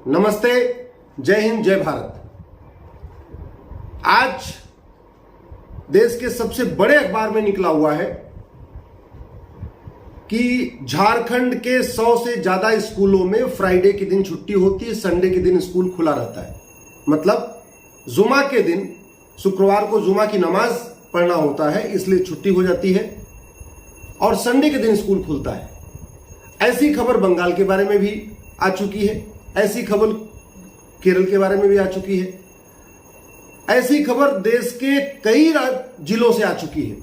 नमस्ते, जय हिंद, जय भारत। आज देश के सबसे बड़े अखबार में निकला हुआ है कि झारखंड के 100 से ज्यादा स्कूलों में फ्राइडे के दिन छुट्टी होती है, संडे के दिन स्कूल खुला रहता है। मतलब जुमा के दिन, शुक्रवार को जुमा की नमाज पढ़ना होता है, इसलिए छुट्टी हो जाती है और संडे के दिन स्कूल खुलता है। ऐसी खबर बंगाल के बारे में भी आ चुकी है, ऐसी खबर केरल के बारे में भी आ चुकी है, ऐसी खबर देश के कई जिलों से आ चुकी है।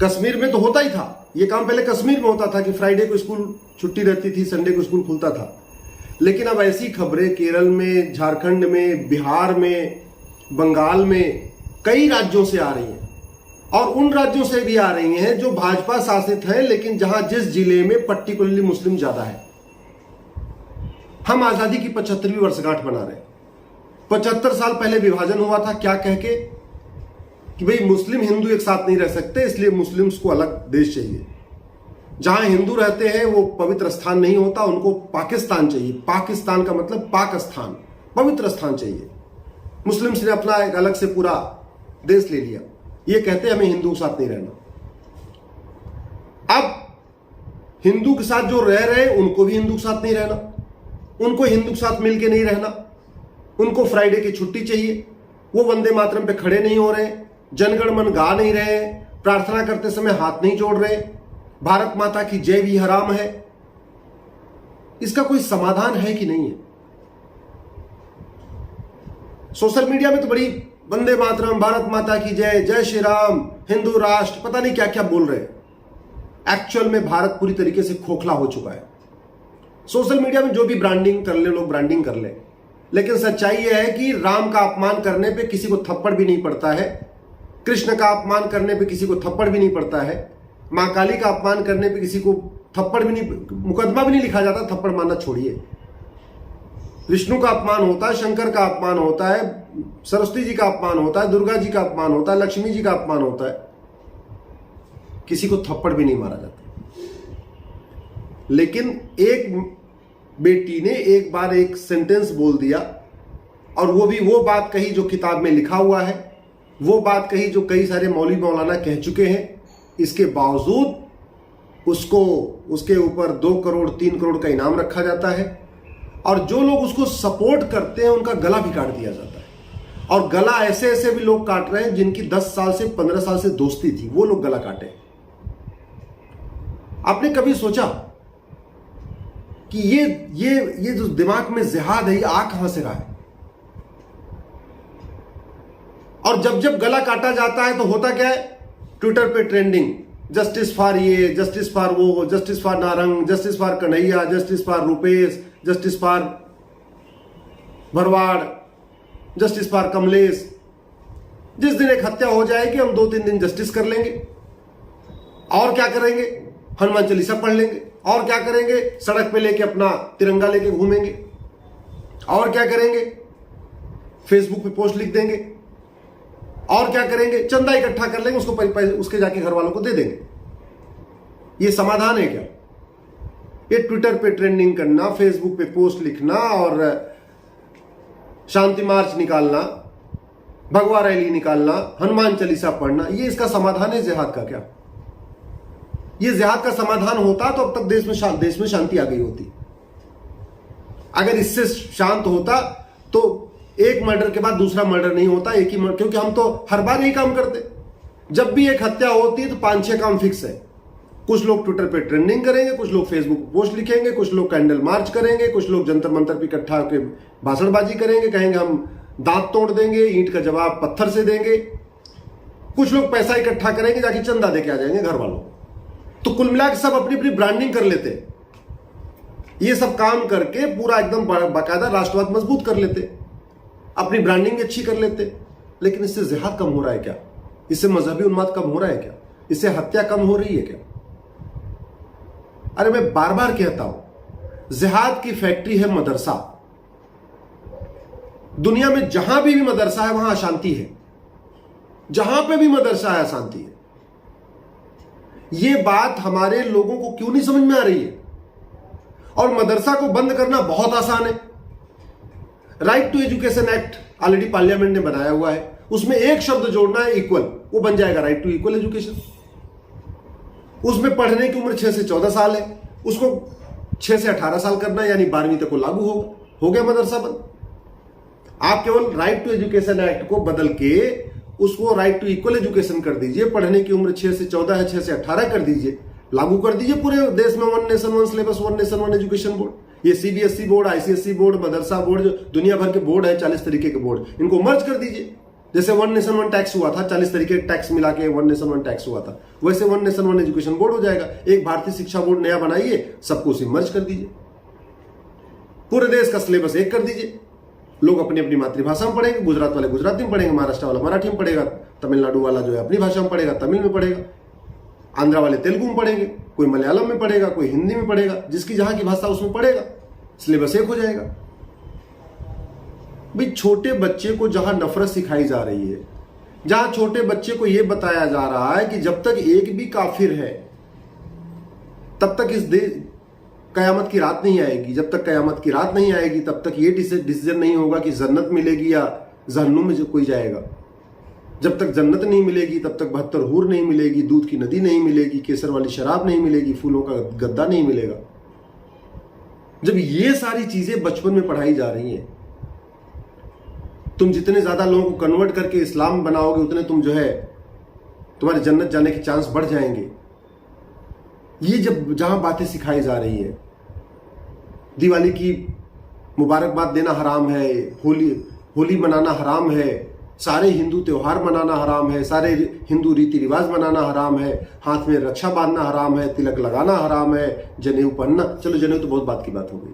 कश्मीर में तो होता ही था, यह काम पहले कश्मीर में होता था कि फ्राइडे को स्कूल छुट्टी रहती थी, संडे को स्कूल खुलता था। लेकिन अब ऐसी खबरें केरल में, झारखंड में, बिहार में, बंगाल में, कई राज्यों से आ रही हैं और उन राज्यों से भी आ रही हैं जो भाजपा शासित हैं, लेकिन जहां जिस जिले में पर्टिकुलरली मुस्लिम ज्यादा है। हम आजादी की 75वीं वर्षगांठ मना रहे हैं। 75 साल पहले विभाजन हुआ था, क्या कह के कि भाई मुस्लिम हिंदू एक साथ नहीं रह सकते, इसलिए मुस्लिम्स को अलग देश चाहिए। जहां हिंदू रहते हैं वो पवित्र स्थान नहीं होता, उनको पाकिस्तान चाहिए। पाकिस्तान का मतलब पाकिस्तान, पवित्र स्थान चाहिए। मुस्लिम्स ने अपना एक अलग से पूरा देश ले लिया, ये कहते हैं हमें हिंदू के साथ नहीं रहना। अब हिंदू के साथ जो रह रहे हैं उनको भी हिंदू के साथ नहीं रहना, उनको हिंदू के साथ मिलके नहीं रहना, उनको फ्राइडे की छुट्टी चाहिए। वो वंदे मातरम पे खड़े नहीं हो रहे, जनगण मन गा नहीं रहे, प्रार्थना करते समय हाथ नहीं जोड़ रहे, भारत माता की जय भी हराम है। इसका कोई समाधान है कि नहीं है? सोशल मीडिया में तो बड़ी वंदे मातरम, भारत माता की जय, जय श्री राम, हिंदू राष्ट्र, पता नहीं क्या क्या बोल रहे हैं। एक्चुअल में भारत पूरी तरीके से खोखला हो चुका है। सोशल मीडिया में जो भी ब्रांडिंग कर ले लोग ब्रांडिंग कर ले, लेकिन सच्चाई यह है कि राम का अपमान करने पे किसी को थप्पड़ भी नहीं पड़ता है, कृष्ण का अपमान करने पे किसी को थप्पड़ भी नहीं पड़ता है, मां काली का अपमान करने पे किसी को थप्पड़ भी नहीं, मुकदमा भी नहीं लिखा जाता, थप्पड़ मारना छोड़िए। विष्णु का अपमान होता है, शंकर का अपमान होता है, सरस्वती जी का अपमान होता है, दुर्गा जी का अपमान होता है, लक्ष्मी जी का अपमान होता है, किसी को थप्पड़ भी नहीं मारा जाता। लेकिन एक बेटी ने एक बार एक सेंटेंस बोल दिया और वो भी वो बात कही जो किताब में लिखा हुआ है, वो बात कही जो कई सारे मौलवी मौलाना कह चुके हैं। इसके बावजूद उसको, उसके ऊपर 2 करोड़ 3 करोड़ का इनाम रखा जाता है और जो लोग उसको सपोर्ट करते हैं उनका गला भी काट दिया जाता है। और गला ऐसे ऐसे भी लोग काट रहे हैं जिनकी 10 साल से 15 साल से दोस्ती थी, वो लोग गला काटे। आपने कभी सोचा कि ये जो दिमाग में जिहाद है, ये आ कहां से रहा है? और जब जब गला काटा जाता है तो होता क्या है? ट्विटर पे ट्रेंडिंग, जस्टिस फॉर ये, जस्टिस फॉर वो, justice for Narang, justice for Kanhaiya, justice for Rupesh, justice for Bharwad, justice for Kamlesh. जिस दिन एक हत्या हो जाएगी हम 2-3 दिन जस्टिस कर लेंगे और क्या करेंगे? हनुमान चालीसा पढ़ लेंगे और क्या करेंगे? सड़क पे लेके अपना तिरंगा लेके घूमेंगे और क्या करेंगे? फेसबुक पे पोस्ट लिख देंगे और क्या करेंगे? चंदा इकट्ठा कर लेंगे, उसको उसके जाके घर वालों को दे देंगे। ये समाधान है क्या? ये ट्विटर पे ट्रेंडिंग करना, फेसबुक पे पोस्ट लिखना और शांति मार्च निकालना, भगवा रैली निकालना, हनुमान चालीसा पढ़ना, ये इसका समाधान है जिहाद का क्या? ये जिहाद का समाधान होता तो अब तक देश में शांति आ गई होती। अगर इससे शांत होता तो एक मर्डर के बाद दूसरा मर्डर नहीं होता, एक ही मर्डर, क्योंकि हम तो हर बार यही काम करते। जब भी एक हत्या होती है तो 5-6 काम फिक्स है। कुछ लोग ट्विटर पे ट्रेंडिंग करेंगे, कुछ लोग फेसबुक पोस्ट लिखेंगे, कुछ लोग कैंडल मार्च करेंगे, कुछ लोग जंतर मंतर पे इकट्ठा होकर भाषणबाजी करेंगे, कहेंगे हम दांत तोड़ देंगे, ईंट का जवाब पत्थर से देंगे। कुछ लोग पैसा इकट्ठा करेंगे, जाके चंदा देके आ जाएंगे घर वालों। तो कुल मिलाकर सब अपनी अपनी ब्रांडिंग कर लेते, ये सब काम करके पूरा एकदम बाकायदा राष्ट्रवाद मजबूत कर लेते, अपनी ब्रांडिंग अच्छी कर लेते। लेकिन इससे जिहाद कम हो रहा है क्या? इससे मजहबी उन्माद कम हो रहा है क्या? इससे हत्या कम हो रही है क्या? अरे मैं बार बार कहता हूं, जिहाद की फैक्ट्री है मदरसा। दुनिया में जहां भी मदरसा है वहां अशांति है, जहां पे भी मदरसा है अशांति है। ये बात हमारे लोगों को क्यों नहीं समझ में आ रही है? और मदरसा को बंद करना बहुत आसान है। Right to education act already parliament ने बनाया हुआ है, उसमें एक शब्द जोड़ना है इक्वल, वो बन जाएगा राइट टू इक्वल एजुकेशन। उसमें पढ़ने की उम्र 6 से 14 साल है, उसको 6 से 18 साल करना है, यानी 12वीं तक को लागू होगा, हो गया मदरसा बंद। आप केवल राइट टू एजुकेशन एक्ट को बदल के उसको राइट टू इक्वल एजुकेशन कर दीजिए, पढ़ने की उम्र 6 से 14 है, 6 से 18 कर दीजिए, लागू कर दीजिए पूरे देश में one nation one syllabus, one nation one education board. ये सीबीएसई बोर्ड, आईसीएसई बोर्ड, मदरसा बोर्ड, जो दुनिया भर के बोर्ड है, 40 तरीके के बोर्ड, इनको मर्ज कर दीजिए। जैसे वन नेशन वन टैक्स हुआ था, 40 तरीके के टैक्स मिला के वन नेशन वन टैक्स हुआ था, वैसे one nation one education board हो जाएगा। एक भारतीय शिक्षा बोर्ड नया बनाइए, सबको उसी मर्ज कर दीजिए, पूरे देश का सिलेबस एक कर दीजिए। लोग अपनी अपनी मातृभाषा में पढ़ेंगे, गुजरात वाले गुजराती में पढ़ेंगे, महाराष्ट्र वाला मराठी में पढ़ेगा, तमिलनाडु वाला जो है अपनी भाषा में पढ़ेगा, तमिल में पढ़ेगा, आंध्रा वाले तेलुगु में पढ़ेंगे, कोई मलयालम में पढ़ेगा, कोई हिंदी में पढ़ेगा, जिसकी जहां की भाषा उसमें पढ़ेगा, सिलेबस एक हो जाएगा। भाई छोटे बच्चे को जहां नफरत सिखाई जा रही है, जहां छोटे बच्चे को यह बताया जा रहा है कि जब तक एक भी काफिर है तब तक इस देश कयामत की रात नहीं आएगी, जब तक कयामत की रात नहीं आएगी तब तक ये डिसीजन नहीं होगा कि जन्नत मिलेगी या जहन्नुम में कोई जाएगा। जब तक जन्नत नहीं मिलेगी तब तक 72 हूर नहीं मिलेगी, दूध की नदी नहीं मिलेगी, केसर वाली शराब नहीं मिलेगी, फूलों का गद्दा नहीं मिलेगा। जब ये सारी चीजें बचपन में पढ़ाई जा रही हैं, तुम जितने ज्यादा लोगों को कन्वर्ट करके इस्लाम बनाओगे उतने तुम जो है तुम्हारे जन्नत जाने के चांस बढ़ जाएंगे। ये जब जहां बातें सिखाई जा रही है, दिवाली की मुबारकबाद देना हराम है, होली मनाना हराम है, सारे हिंदू त्योहार मनाना हराम है, सारे हिंदू रीति रिवाज मनाना हराम है, हाथ में रक्षा बांधना हराम है, तिलक लगाना हराम है, जनेऊ पहनना, चलो जनेऊ तो बहुत बात की बात हो गई।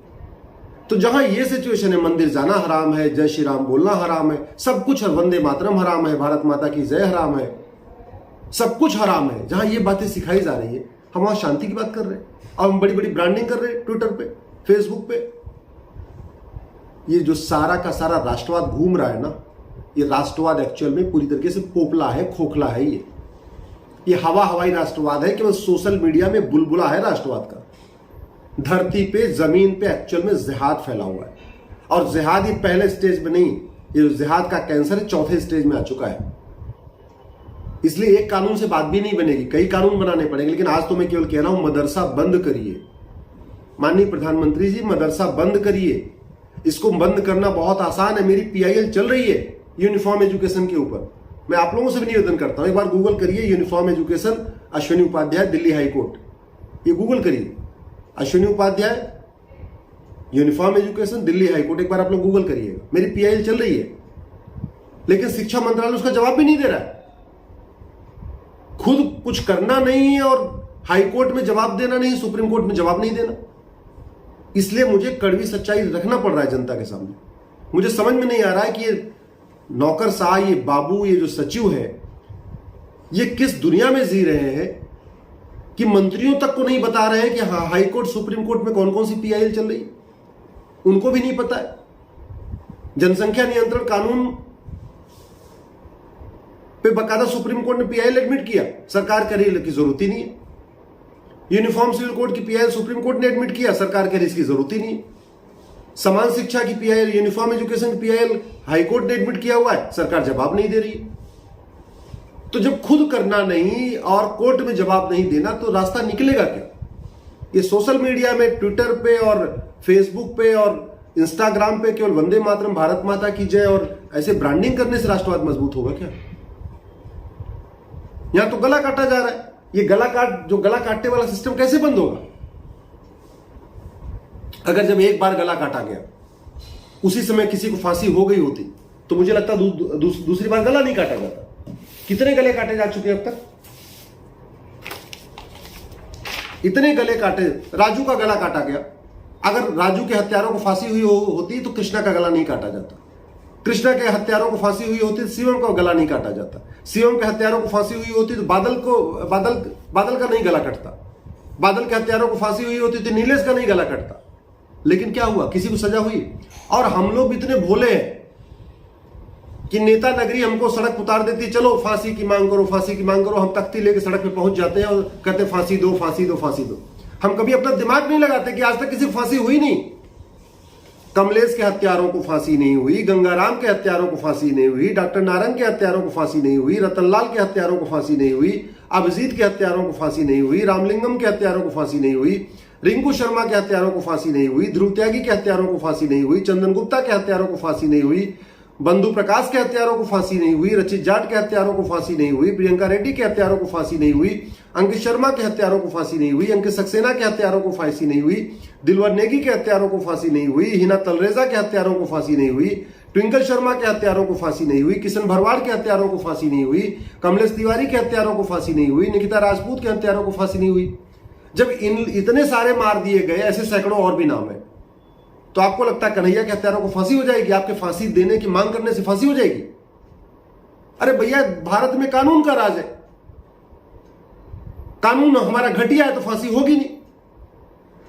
तो जहां ये सिचुएशन है, मंदिर जाना हराम है, जय श्री राम बोलना हराम है, सब कुछ, वंदे मातरम हराम है, भारत माता की जय हराम है, सब कुछ हराम है, जहां ये बातें सिखाई जा रही है, हम वहां शांति की बात कर रहे हैं और हम बड़ी बड़ी ब्रांडिंग कर रहे हैं ट्विटर पे, फेसबुक पे। ये जो सारा का सारा राष्ट्रवाद घूम रहा है ना, ये राष्ट्रवाद एक्चुअल में पूरी तरीके से पोपला है, खोखला है। ये हवाई राष्ट्रवाद है, केवल सोशल मीडिया में बुलबुला है राष्ट्रवाद का। धरती पे, जमीन पे एक्चुअल में जिहाद फैला हुआ है, और जिहाद ये पहले स्टेज में नहीं, ये जिहाद का कैंसर है, चौथे स्टेज में आ चुका है। इसलिए एक कानून से बात भी नहीं बनेगी, कई कानून बनाने पड़ेंगे। लेकिन आज तो मैं केवल कह रहा हूं, मदरसा बंद करिए। माननीय प्रधानमंत्री जी, मदरसा बंद करिए। इसको बंद करना बहुत आसान है। मेरी पीआईएल चल रही है यूनिफॉर्म एजुकेशन के ऊपर। मैं आप लोगों से भी निवेदन करता हूं, एक बार गूगल करिए uniform education, Ashwini Upadhyay, Delhi high court. ये गूगल करिए, Ashwini Upadhyay uniform education, Delhi high court, एक बार आप लोग गूगल करिएगा। मेरी पीआईएल चल रही है, लेकिन शिक्षा मंत्रालय उसका जवाब भी नहीं दे रहा है। खुद कुछ करना नहीं है और हाई कोर्ट में जवाब देना नहीं, सुप्रीम कोर्ट में जवाब नहीं देना। इसलिए मुझे कड़वी सच्चाई रखना पड़ रहा है जनता के सामने। मुझे समझ में नहीं आ रहा है कि ये नौकरशाह, ये बाबू, ये जो सचिव है, ये किस दुनिया में जी रहे हैं कि मंत्रियों तक को नहीं बता रहे हैं कि हाँ, हाई कोर्ट, सुप्रीम कोर्ट में कौन कौन सी पीआईएल चल रही है, उनको भी नहीं पता है। जनसंख्या नियंत्रण कानून पे बकायदा सुप्रीम कोर्ट ने पीआईएल एडमिट किया, सरकार कह रही है कि जरूरत ही नहीं है। यूनिफॉर्म सिविल कोड की पीआईएल सुप्रीम कोर्ट ने एडमिट किया, सरकार कह रही इसकी जरूरत ही नहीं है। समान शिक्षा की पीआईएल, यूनिफॉर्म एजुकेशन की पीआईएल हाई कोर्ट ने एडमिट किया हुआ है, सरकार जवाब नहीं दे रही है। तो जब खुद करना नहीं और कोर्ट में जवाब नहीं देना, तो रास्ता निकलेगा क्या? ये सोशल मीडिया में, ट्विटर पे और फेसबुक पे और इंस्टाग्राम पे केवल वंदे मातरम, भारत माता की जय और ऐसे ब्रांडिंग करने से राष्ट्रवाद मजबूत होगा क्या? यहां तो गला काटा जा रहा है। ये गला काटने वाला सिस्टम कैसे बंद होगा? अगर जब एक बार गला काटा गया, उसी समय किसी को फांसी हो गई होती, तो मुझे लगता दूसरी बार गला नहीं काटा जाता। कितने गले काटे जा चुके हैं अब तक? इतने गले काटे। राजू का गला काटा गया। अगर राजू के हत्यारों को फांसी हुई होती तो कृष्णा का गला नहीं काटा जाता। कृष्णा के हत्यारों को फांसी हुई होती तो शिवम का गला नहीं काटा जाता। शिवम के हत्यारों को फांसी हुई होती तो बादल का नहीं गला कटता। बादल के हत्यारों को फांसी हुई होती तो नीलेश का नहीं गला कटता। लेकिन क्या हुआ? किसी को सजा हुई। और हम लोग इतने भोले हैं कि नेता नगरी हमको सड़क उतार देती, चलो फांसी की मांग करो, फांसी की मांग करो। हम तख्ती लेके सड़क पे पहुंच जाते हैं और कहते फांसी दो, फांसी दो, फांसी दो। हम कभी अपना दिमाग नहीं लगाते कि आज तक किसी फांसी हुई नहीं। कमलेश के हत्यारों को फांसी नहीं हुई, गंगाराम के हत्यारों को फांसी नहीं हुई, डॉक्टर नारंग के हत्यारों को फांसी नहीं हुई, रतनलाल के हत्यारों को फांसी नहीं हुई, अभिजीत के हत्यारों को फांसी नहीं हुई, रामलिंगम के हत्यारों को फांसी नहीं हुई, रिंकू शर्मा के हत्यारों को फांसी नहीं हुई, ध्रुव त्यागी के हत्यारों को फांसी नहीं हुई, चंदन गुप्ता के हत्यारों को फांसी नहीं हुई, बंधु प्रकाश के हत्यारों को फांसी नहीं हुई, रचित जाट के हत्यारों को फांसी नहीं हुई, प्रियंका रेड्डी के हत्यारों को फांसी नहीं हुई, अंकित शर्मा के हत्यारों को फांसी नहीं हुई, अंकित सक्सेना के हत्यारों को फांसी नहीं हुई, दिलवर नेगी के हत्यारों को फांसी नहीं हुई, हिना तलरेजा के हत्यारों को फांसी नहीं हुई, ट्विंकल शर्मा के हत्यारों को फांसी नहीं हुई, किशन भरवाड़ के हत्यारों को फांसी नहीं हुई, कमलेश तिवारी के हत्यारों को फांसी नहीं हुई, निकिता राजपूत के हत्यारों को फांसी नहीं हुई। जब इतने सारे मार दिए गए, ऐसे सैकड़ों और भी नाम है, तो आपको लगता है कन्हैया के हत्यारों को फांसी हो जाएगी? आपके फांसी देने की मांग करने से फांसी हो जाएगी? अरे भैया, भारत में कानून का राज है, कानून हमारा घटिया है तो फांसी होगी नहीं।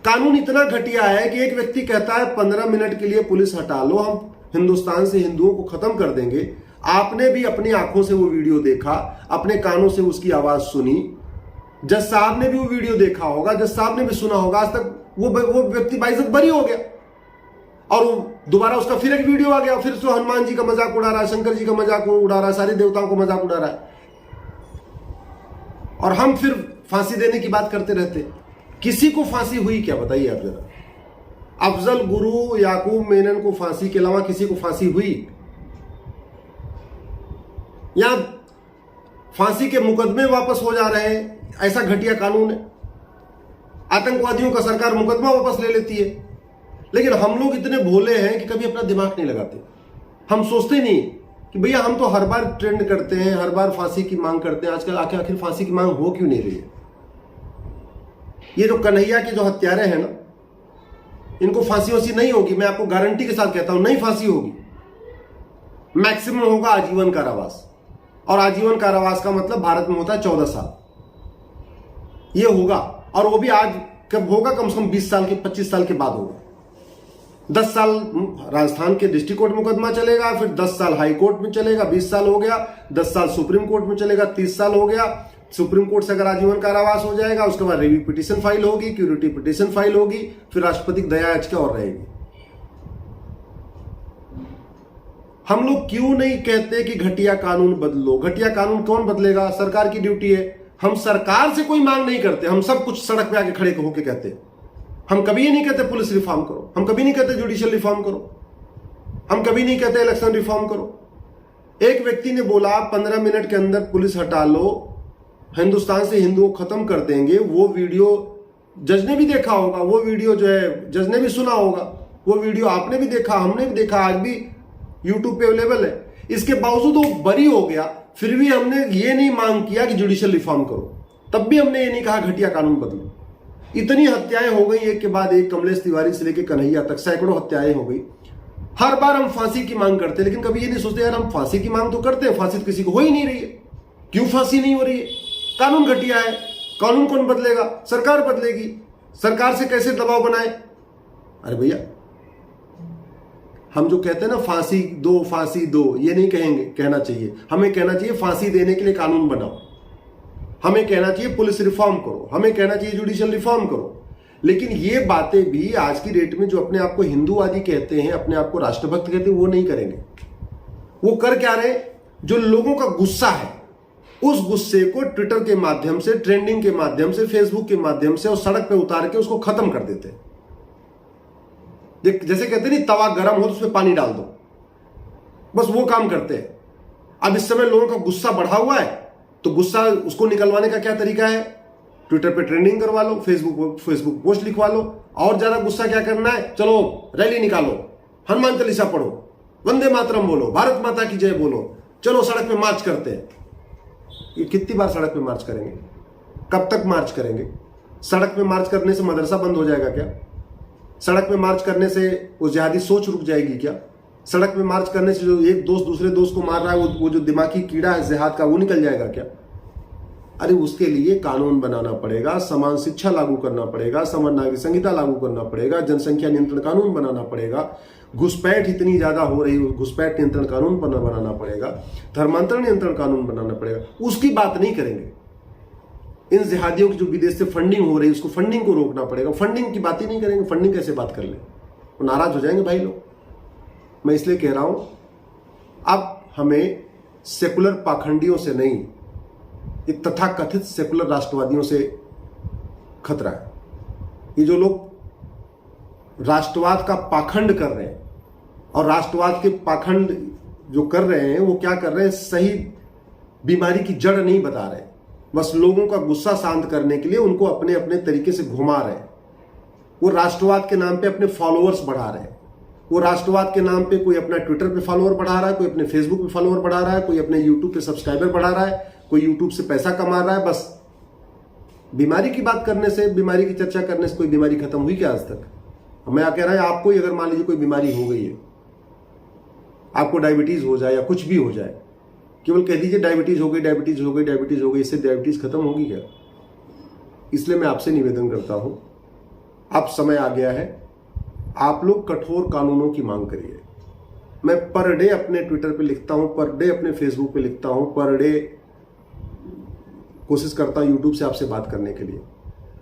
कानून इतना घटिया है कि एक व्यक्ति कहता है 15 मिनट के लिए पुलिस हटा लो, हम हिंदुस्तान से हिंदुओं को खत्म कर देंगे। आपने भी अपनी आंखों से वो वीडियो देखा, अपने कानों से उसकी आवाज सुनी, जज साहब ने भी वो वीडियो देखा होगा, जज साहब ने भी सुना होगा। आज तक वो व्यक्ति बाइज्जत बरी हो गया और दोबारा उसका फिर एक वीडियो आ गया, फिर तो हनुमान जी का मजाक उड़ा रहा है, शंकर जी का मजाक उड़ा रहा है, सारे देवताओं को मजाक उड़ा रहा है, और हम फिर फांसी देने की बात करते रहते। किसी को फांसी हुई क्या, बताइए आप जरा? अफजल गुरु याकूब मेनन को फांसी के अलावा किसी को फांसी हुई? या फांसी के मुकदमे वापस हो जा रहे हैं, ऐसा घटिया कानून है। आतंकवादियों का सरकार मुकदमा वापस ले लेती है, लेकिन हम लोग इतने भोले हैं कि कभी अपना दिमाग नहीं लगाते। हम सोचते नहीं कि भैया हम तो हर बार ट्रेंड करते हैं, हर बार फांसी की मांग करते हैं, आजकल आखिर फांसी की मांग हो क्यों नहीं रही है? ये जो कन्हैया के जो हत्यारे हैं ना, इनको फांसी वांसी नहीं होगी। मैं आपको गारंटी के साथ कहता हूं, नहीं फांसी होगी। मैक्सिमम होगा आजीवन कारावास, और आजीवन कारावास का मतलब भारत में होता है 14 साल। ये होगा, और वो भी आज कब होगा? कम से कम 20 साल के 25 साल के बाद होगा। 10 साल राजस्थान के डिस्ट्रिक्ट कोर्ट मुकदमा चलेगा, फिर 10 साल हाई कोर्ट में चलेगा, 20 साल हो गया, 10 साल सुप्रीम कोर्ट में चलेगा, 30 साल हो गया। सुप्रीम कोर्ट से अगर आजीवन कारावास हो जाएगा, उसके बाद रिव्यू पिटीशन फाइल होगी, क्यूरिटी पिटीशन फाइल होगी, फिर राष्ट्रपति की दया याचिका और रहेगी। हम लोग क्यों नहीं कहते कि घटिया कानून बदलो? घटिया कानून कौन बदलेगा? सरकार की ड्यूटी है। हम सरकार से कोई मांग नहीं करते, हम सब कुछ सड़क पे आके खड़े होकर कहते हैं। हम कभी ये नहीं कहते पुलिस रिफॉर्म करो, हम कभी नहीं कहते जुडिशियल रिफॉर्म करो, हम कभी नहीं कहते इलेक्शन रिफॉर्म करो। एक व्यक्ति ने बोला 15 मिनट के अंदर पुलिस हटा लो, हिंदुस्तान से हिंदुओं खत्म कर देंगे। वो वीडियो जज ने भी देखा होगा, वो वीडियो जो है जज ने भी सुना होगा, वो वीडियो आपने भी देखा, हमने भी देखा, आज भी यूट्यूब पे अवेलेबल है। इसके बावजूद वो बरी हो गया, फिर भी हमने ये नहीं मांग किया कि जुडिशियल रिफॉर्म करो, तब भी हमने ये नहीं कहा घटिया कानून बदलो। इतनी हत्याएं हो गई एक के बाद एक, कमलेश तिवारी से लेकर कन्हैया तक सैकड़ों हत्याएं हो गई। हर बार हम फांसी की मांग करते हैं, लेकिन कभी ये नहीं सोचते यार हम फांसी की मांग तो करते हैं, फांसी तो किसी को हो ही नहीं रही है, क्यों फांसी नहीं हो रही है? कानून घटिया है। कानून कौन बदलेगा? सरकार बदलेगी। सरकार से कैसे दबाव बनाए? अरे भैया, हम जो कहते हैं ना फांसी दो, ये नहीं कहेंगे, कहना चाहिए, हमें कहना चाहिए फांसी देने के लिए कानून बनाओ, हमें कहना चाहिए पुलिस रिफॉर्म करो, हमें कहना चाहिए जुडिशियल रिफॉर्म करो। लेकिन ये बातें भी आज की डेट में जो अपने आप को हिंदूवादी कहते हैं, अपने आप को राष्ट्रभक्त कहते हैं, वो नहीं करेंगे। वो कर क्या रहे? जो लोगों का गुस्सा है, उस गुस्से को ट्विटर के माध्यम से, ट्रेंडिंग के माध्यम से, फेसबुक के माध्यम से और सड़क पे उतार के उसको खत्म कर देते हैं। जैसे कहते नहीं, तवा गर्म हो तो उसमें पानी डाल दो, बस वो काम करते हैं। अब इस समय लोगों का गुस्सा बढ़ा हुआ है, तो गुस्सा उसको निकलवाने का क्या तरीका है? ट्विटर पे ट्रेंडिंग करवा लो, फेसबुक पोस्ट लिखवा लो। और ज्यादा गुस्सा क्या करना है? चलो रैली निकालो, हनुमान चालीसा पढ़ो, वंदे मातरम बोलो, भारत माता की जय बोलो, चलो सड़क पे मार्च करते हैं। ये कितनी बार सड़क पे मार्च करेंगे? कब तक मार्च करेंगे? सड़क पे मार्च करने से मदरसा बंद हो जाएगा क्या? सड़क पे मार्च करने से वो जिहादी सोच रुक जाएगी क्या? सड़क पे मार्च करने से जो एक दोस्त दूसरे दोस्त को मार रहा है, वो जो दिमागी कीड़ा है जिहाद का, वो निकल जाएगा क्या? अरे उसके लिए कानून बनाना पड़ेगा, समान शिक्षा लागू करना पड़ेगा, समान नागरिक संहिता लागू करना पड़ेगा, जनसंख्या नियंत्रण कानून बनाना पड़ेगा, घुसपैठ इतनी ज्यादा हो रही है, घुसपैठ नियंत्रण कानून बनाना पड़ेगा, धर्मांतरण नियंत्रण कानून बनाना पड़ेगा। उसकी बात नहीं करेंगे। इन जिहादियों की जो विदेश से फंडिंग हो रही है, उसको फंडिंग को रोकना पड़ेगा। फंडिंग की बात ही नहीं करेंगे। फंडिंग कैसे बात कर ले? वो नाराज हो जाएंगे भाई लोग। मैं इसलिए कह रहा हूं, अब हमें सेकुलर पाखंडियों से नहीं, ये तथाकथित सेकुलर राष्ट्रवादियों से खतरा है। ये जो लोग राष्ट्रवाद का पाखंड कर रहे हैं और राष्ट्रवाद के पाखंड जो कर रहे हैं वो क्या कर रहे हैं, सही बीमारी की जड़ नहीं बता रहे, बस लोगों का गुस्सा शांत करने के लिए उनको अपने अपने तरीके से घुमा रहे हैं। वो राष्ट्रवाद के नाम पे अपने फॉलोअर्स बढ़ा रहे हैं। वो राष्ट्रवाद के नाम पे कोई अपना ट्विटर पे फॉलोअर बढ़ा रहा है, कोई अपने फेसबुक पे फॉलोअर बढ़ा रहा है, कोई अपने यूट्यूब पे सब्सक्राइबर बढ़ा रहा है, कोई यूट्यूब से पैसा कमा रहा है। बस बीमारी की बात करने से, बीमारी की चर्चा करने से कोई बीमारी खत्म हुई क्या आज तक? मैं कह रहा है, आपको अगर मान लीजिए कोई बीमारी हो गई है, आपको डायबिटीज हो जाए या कुछ भी हो जाए, केवल कह दीजिए डायबिटीज हो गई, डायबिटीज हो गई, डायबिटीज हो गई, इससे डायबिटीज खत्म होगी क्या? इसलिए मैं आपसे निवेदन करता हूं, अब समय आ गया है, आप लोग कठोर कानूनों की मांग करिए। मैं पर डे अपने ट्विटर पे लिखता हूं, पर डे अपने फेसबुक पे लिखता हूं, पर डे कोशिश करता हूं यूट्यूब से आपसे बात करने के लिए।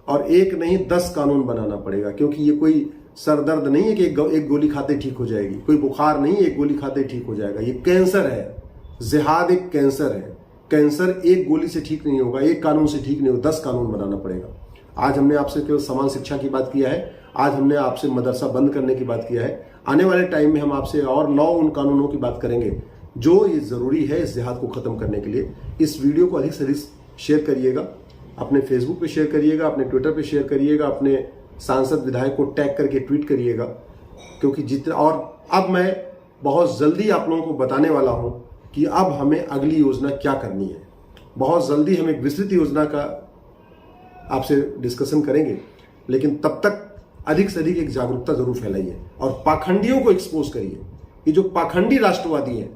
और एक नहीं 10 कानून बनाना पड़ेगा, क्योंकि ये कोई सरदर्द नहीं है कि एक गोली खाते ठीक हो जाएगी, कोई बुखार नहीं है एक गोली खाते ठीक हो जाएगा। ये कैंसर है, जिहाद एक कैंसर है। कैंसर एक गोली से ठीक नहीं होगा, एक कानून से ठीक नहीं होगा, 10 कानून बनाना पड़ेगा। आज हमने आपसे केवल समान शिक्षा की बात किया है, आज हमने आपसे मदरसा बंद करने की बात किया है। आने वाले टाइम में हम आपसे और 9 उन कानूनों की बात करेंगे जो ये जरूरी है इस जिहाद को खत्म करने के लिए। इस वीडियो को अधिक से अधिक शेयर करिएगा, अपने फेसबुक पे शेयर करिएगा, अपने ट्विटर पे शेयर करिएगा, अपने सांसद विधायक को टैग करके ट्वीट करिएगा, क्योंकि जितना, और अब मैं बहुत जल्दी आप लोगों को बताने वाला हूं कि अब हमें अगली योजना क्या करनी है। बहुत जल्दी हम एक विस्तृत योजना का आपसे डिस्कशन करेंगे, लेकिन तब तक अधिक से अधिक एक जागरूकता जरूर फैलाइए और पाखंडियों को एक्सपोज करिए। ये जो पाखंडी राष्ट्रवादी हैं,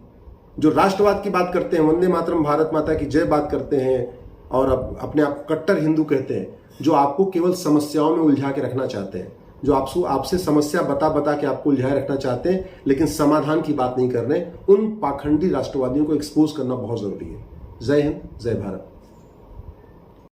जो राष्ट्रवाद की बात करते हैं, वंदे मातरम, भारत माता की जय बात करते हैं और अपने आप कट्टर हिंदू कहते हैं, जो आपको केवल समस्याओं में उलझा के रखना चाहते हैं, जो आपसे समस्या बता के आपको उलझाए रखना चाहते हैं, लेकिन समाधान की बात नहीं कर रहे, उन पाखंडी राष्ट्रवादियों को एक्सपोज करना बहुत जरूरी है। जय हिंद, जय भारत।